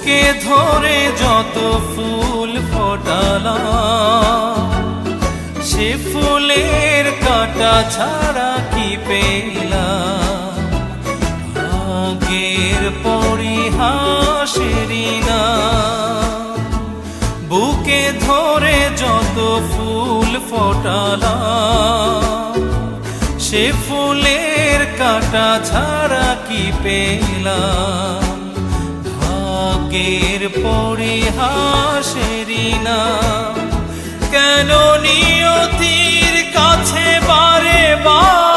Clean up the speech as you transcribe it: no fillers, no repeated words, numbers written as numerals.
বুকে ধরে যত ফুল ফোটালাম, সে ফুলের কাঁটা ছাড়া কি পেলাম? ভাগ্যের পরিহাসেরই না। বুকে ধরে যত ফুল ফোটালাম, সে ফুলের কাঁটা ছাড়া কি পেলাম? ভাগ্যের পরিহাসেরই না। কেন নিয়তির কাছে বারে বার